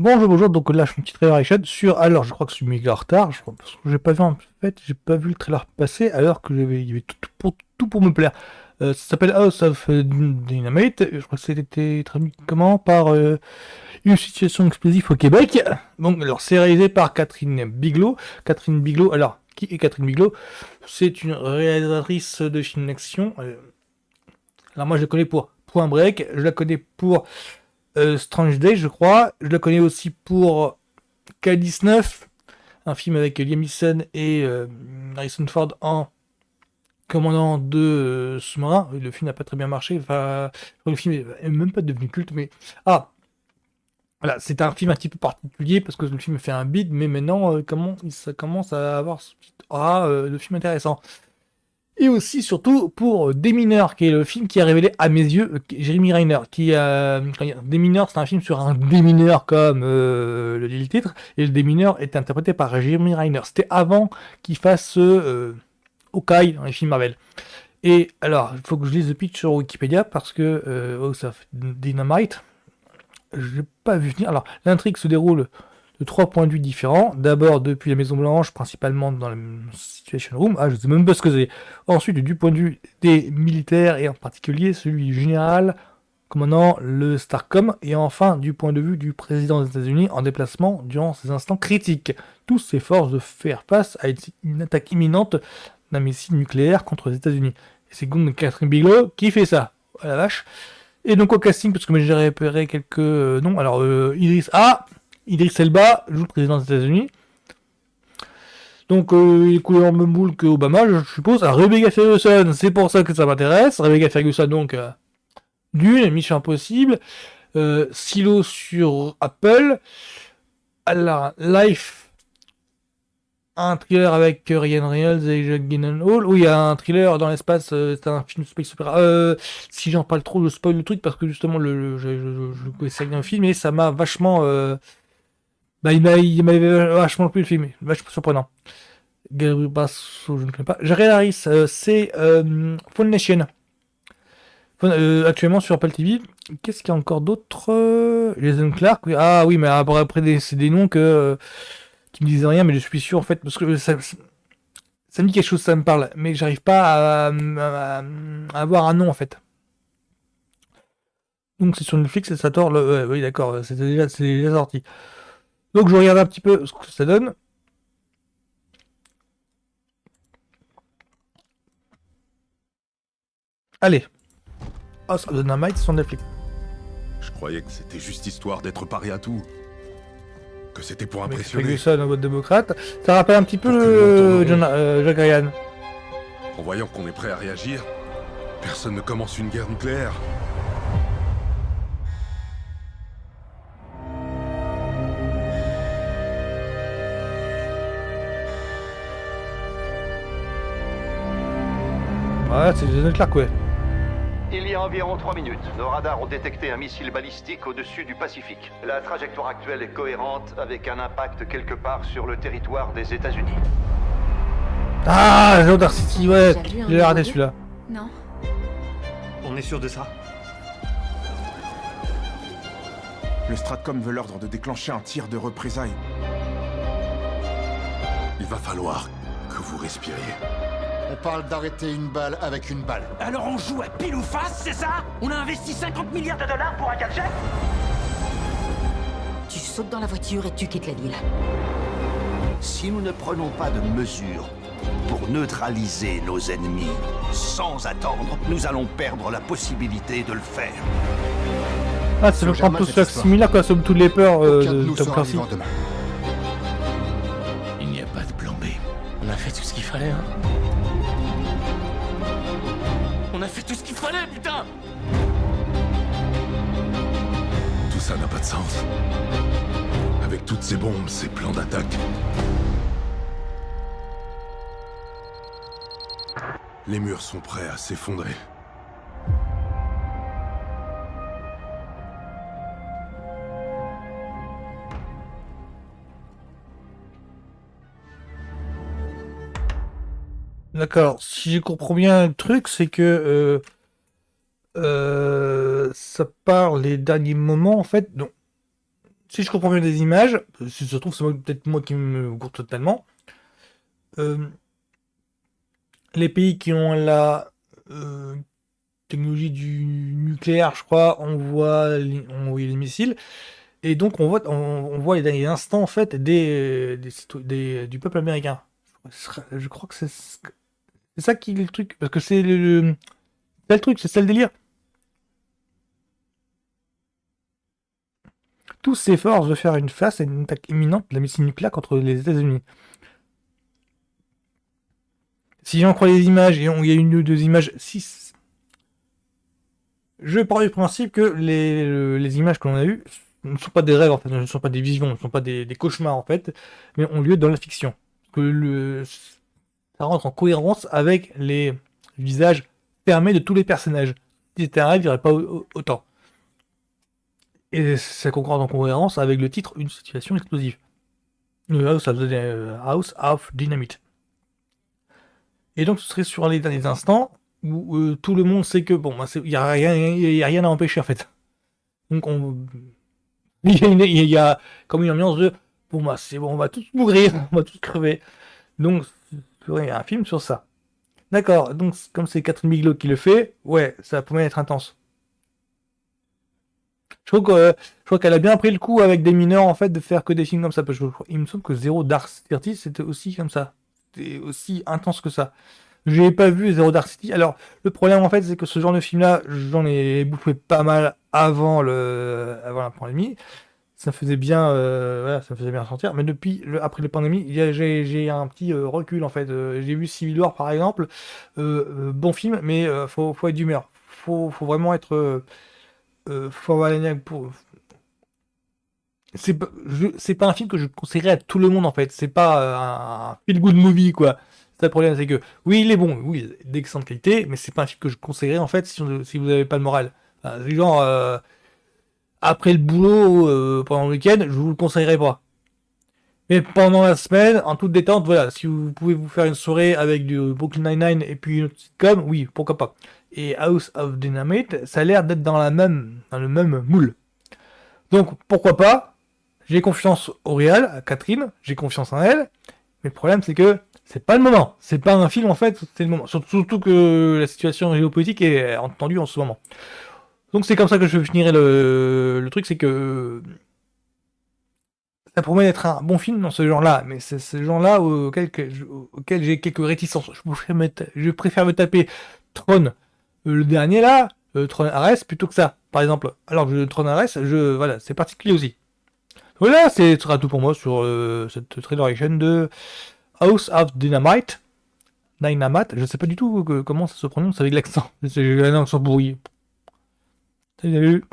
Bonjour, donc là je fais une petite réaction sur. Alors, je crois que je suis méga en retard, je crois, parce que j'ai pas vu en fait, j'ai pas vu le trailer passer alors que il y avait tout pour me plaire. Ça s'appelle House of Dynamite, je crois que c'était traduit comment par une situation explosive au Québec. Donc, alors c'est réalisé par Catherine Bigelow. Catherine Bigelow, alors, qui est Catherine Bigelow? C'est une réalisatrice de films d'action. Alors, moi je la connais pour Point Break, je la connais pour Strange Days, je crois. Je la connais aussi pour K-19, un film avec Liam Neeson et Harrison Ford en commandant de sous-marins. Le film n'a pas très bien marché. Enfin, le film est même pas devenu culte, mais ah, voilà, c'est un film un petit peu particulier parce que le film fait un bide, mais maintenant, ça commence à avoir le film intéressant. Et aussi, surtout, pour Démineur, qui est le film qui a révélé à mes yeux Jeremy Renner. Démineur, c'est un film sur un démineur, comme le dit le titre, et le démineur est interprété par Jeremy Renner. C'était avant qu'il fasse Hawkeye dans les films Marvel. Et alors, il faut que je lise le pitch sur Wikipédia, parce que House of Dynamite, je l'ai pas vu venir. Alors, l'intrigue se déroule de trois points de vue différents. D'abord depuis la Maison Blanche, principalement dans la Situation Room. Ah, je sais même pas ce que c'est. Ensuite, du point de vue des militaires, et en particulier celui du général commandant le Starcom. Et enfin, du point de vue du président des États-Unis en déplacement durant ces instants critiques. Tous s'efforcent de faire face à une attaque imminente d'un missile nucléaire contre les États-Unis. Et c'est Catherine Bigelow qui fait ça. Oh la vache. Et donc au casting, parce que j'ai repéré quelques noms. Alors, Idris Elba joue le président des États-Unis. Donc, il est couleur même boule que Obama, je suppose. Alors, Rebecca Ferguson, c'est pour ça que ça m'intéresse. Rebecca Ferguson, donc, Dune, Mission Impossible. Silo sur Apple. Alors, Life, un thriller avec Ryan Reynolds et Jake Gyllenhaal. Oui, il y a un thriller dans l'espace, c'est un film space opéra. Si j'en parle trop, je spoil le truc parce que justement, je connaissais bien le film et ça m'a vachement. Il m'avait vachement plu le film, vachement surprenant. Gabriel Basso, je ne connais pas. Jared Harris, c'est Phone Nation. Actuellement sur Apple TV. Qu'est-ce qu'il y a encore d'autre? Jason Clark, oui. Ah oui, mais après c'est des noms qui me disent rien, mais je suis sûr en fait, parce que ça me dit quelque chose, ça me parle, mais j'arrive pas à avoir un nom en fait. Donc c'est sur Netflix et ça tord oui, d'accord, c'est déjà sorti. Donc je regarde un petit peu ce que ça donne. Allez. Oh, ça donne un mic sur Netflix. Je croyais que c'était juste histoire d'être paré à tout. Que c'était pour Mais impressionner. Ferguson en vote démocrate. Ça rappelle un petit peu Jack Ryan. En voyant qu'on est prêt à réagir, personne ne commence une guerre nucléaire. Ouais, c'est Jason Clark, ouais. Il y a environ 3 minutes, nos radars ont détecté un missile balistique au-dessus du Pacifique. La trajectoire actuelle est cohérente avec un impact quelque part sur le territoire des États-Unis. Ah, Geodar City, ouais. J'ai raté celui-là. Non. On est sûr de ça? Le Stratcom veut l'ordre de déclencher un tir de représailles. Il va falloir que vous respiriez. On parle d'arrêter une balle avec une balle. Alors on joue à pile ou face, c'est ça? On a investi 50 milliards de dollars pour un gadget? Tu sautes dans la voiture et tu quittes la ville. Si nous ne prenons pas de mesures pour neutraliser nos ennemis sans attendre, nous allons perdre la possibilité de le faire. Ah, c'est le prendre tout ça similaire, quoi, somme toutes les peurs Aucun de de nous Tom sera Clancy. vivant demain. Il n'y a pas de plan B. On a fait tout ce qu'il fallait, hein? On a fait tout ce qu'il fallait, putain! Tout ça n'a pas de sens. Avec toutes ces bombes, ces plans d'attaque. Les murs sont prêts à s'effondrer. D'accord, si je comprends bien le truc, c'est que ça parle les derniers moments, en fait. Donc, si je comprends bien des images, si ça se trouve, c'est peut-être moi qui me gourre totalement. Les pays qui ont la technologie du nucléaire, je crois, ont envoyé les missiles. Et donc, on voit les derniers instants, en fait, du peuple américain. Je crois que c'est ça qui est le truc. Parce que c'est c'est le truc, c'est ça le délire. Tous s'efforcent de faire une face à une attaque imminente de la missile nucléaire contre les États-Unis. Si j'en crois les images, et il y a une ou deux images, 6. Je pars du principe que les images que l'on a eues ne sont pas des rêves, en fait, ne sont pas des visions, ne sont pas des cauchemars, en fait, mais ont lieu dans la fiction. Ça rentre en cohérence avec les visages fermés de tous les personnages. Si c'était un rêve, il n'y aurait pas autant. Et ça concorde en cohérence avec le titre Une situation explosive. House of Dynamite. Et donc ce serait sur les derniers instants où tout le monde sait que bon, il n'y a rien à empêcher en fait. Donc il y a comme une ambiance de bon bah c'est bon, on va tous mourir, on va tous crever. Donc il y a un film sur ça. D'accord, donc comme c'est Catherine Bigelow qui le fait, ouais, ça pourrait être intense. Je crois qu'elle a bien pris le coup avec des mineurs en fait de faire que des films comme ça. Parce que il me semble que Zero Dark Thirty c'était aussi comme ça. C'était aussi intense que ça. Je n'ai pas vu Zero Dark City. Alors le problème en fait c'est que ce genre de film là, j'en ai bouffé pas mal avant la pandémie. Ça me faisait bien, voilà, ça me faisait bien ressentir. Mais après la pandémie, j'ai un petit recul en fait. J'ai vu Civil War par exemple, bon film, mais faut être d'humeur. Faut vraiment être faut avoir la pour. C'est pas un film que je conseillerais à tout le monde en fait. C'est pas un feel good movie quoi. C'est le problème, c'est que oui, il est bon, oui, d'excellente qualité, mais c'est pas un film que je conseillerais en fait si vous avez pas le moral. C'est genre après le boulot pendant le week-end, je vous le conseillerais pas. Mais pendant la semaine, en toute détente, voilà, si vous pouvez vous faire une soirée avec du Brooklyn Nine-Nine et puis une autre sitcom, oui, pourquoi pas. Et House of Dynamite, ça a l'air d'être dans le même moule. Donc, pourquoi pas. J'ai confiance au réal, à Catherine, j'ai confiance en elle, mais le problème c'est que c'est pas le moment. C'est pas un film en fait, c'est le moment. Surtout que la situation géopolitique est entendue en ce moment. Donc c'est comme ça que je finirai le truc, c'est que ça promet d'être un bon film dans ce genre-là, mais c'est ce genre-là auquel j'ai quelques réticences. Je préfère me taper Tron, le dernier là, Tron Ares, plutôt que ça, par exemple. Alors que Tron Ares, voilà, c'est particulier aussi. Voilà, ce sera tout pour moi sur cette trailer action de House of Dynamite. Dynamite, je sais pas du tout comment ça se prononce avec l'accent. J'ai un accent pourri. Salut.